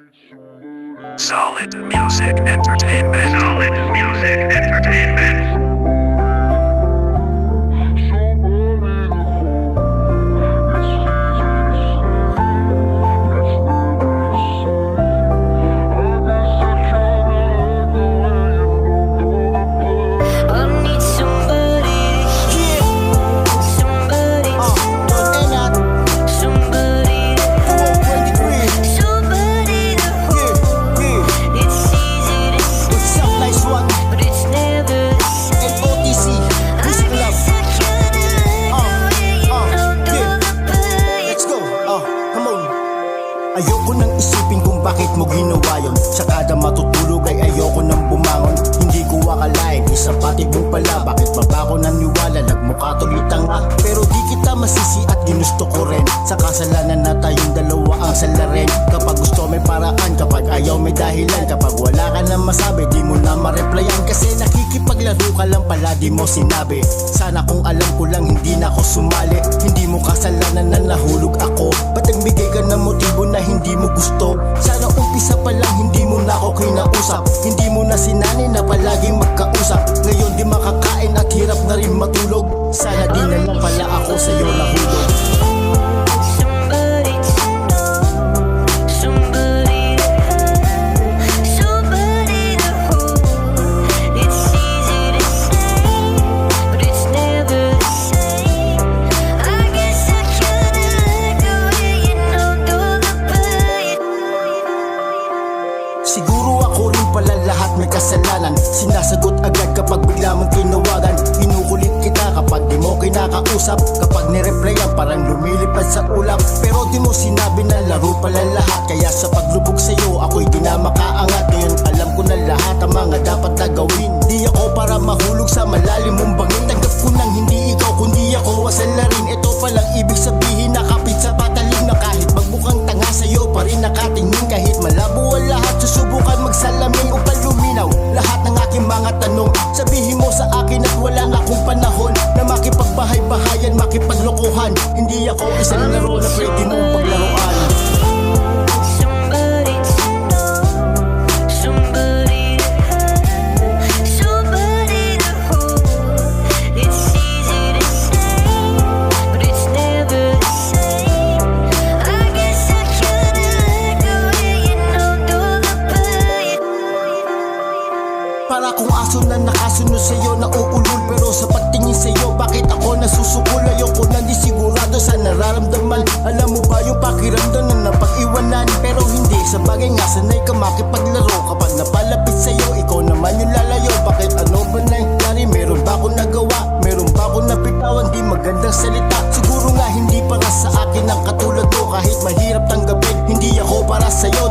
Solid Music Entertainment. Solid Music Entertainment. Ayoko nang isipin kung bakit mo ginawa yun. Sa kada matutulog ay ayoko nang bumangon. Hindi ko akalain, isa pati mo pala. Bakit ba ba ako naniwala, nagmukha tuloy tanga. Pero di kita masisi at ginusto ko rin. Sa kasalanan na tayong dalawa ang salarin. Kapag gusto may paraan, kapag ayaw may dahilan. Kapag wala ka na masabi, di mo na ma-replyan. Kasi nakikipaglaro ka lang pala, di mo sinabi. Sana kung alam ko lang, hindi na ako sumali. Hindi mo kasalanan na nahulog ako. Ba't nagbigay ka ng motibo na hindi mo gusto? Sana umpisa pa lang hindi mo na ako kinausap. Hindi mo na sinani na palaging magkausap. Ngayon di makakain at hirap na rin matulog. Sana di na lang pala ako sa'yo nahulog. Siguro ako rin pala lahat may kasalanan. Sinasagot agad kapag bigla mong tinawagan. Kinukulit kita kapag di mo kinakausap. Kapag nireplyan parang lumilipad sa ulap. Pero di mo sinabi na laro pala lahat. Kaya sa paglubog sa'yo ako'y di na makaangat. Ngayon alam ko na lahat ang mga dapat na gawin. Di ako para mahulog sa malalim mong bangin. Tanggap ko nang hindi ikaw kundi ako wasalarin. Ito palang ibig sabihin na kapit sa patalim. Na kahit magmukhang tanga sa'yo pa rin nakatingin. Kahit malabo ang lahat susubukan magsalamin upang luminaw lahat ng aking mga tanong. Sabihin mo sa akin at wala na akong panahon na makipagbahay-bahayan, makipaglokohan. Hindi ako isang laro na pwede mong paglaruan. Para kung aso na nakasunod sa'yo na uulol. Pero sa pagtingin sa'yo bakit ako nasusukol? Ayoko na di sigurado sa nararamdaman. Alam mo ba yung pakiramdam na napag-iwanan? Pero hindi, sa bagay nga sanay ka makipaglaro. Kapag napalapit sa'yo, ikaw naman yung lalayo. Bakit ano ba nangyari? Meron ba akong nagawa? Meron ba akong napitawan? Di magandang salita. Siguro nga hindi para sa akin ang katulad mo. Kahit mahirap tanggapin, hindi ako para sa'yo.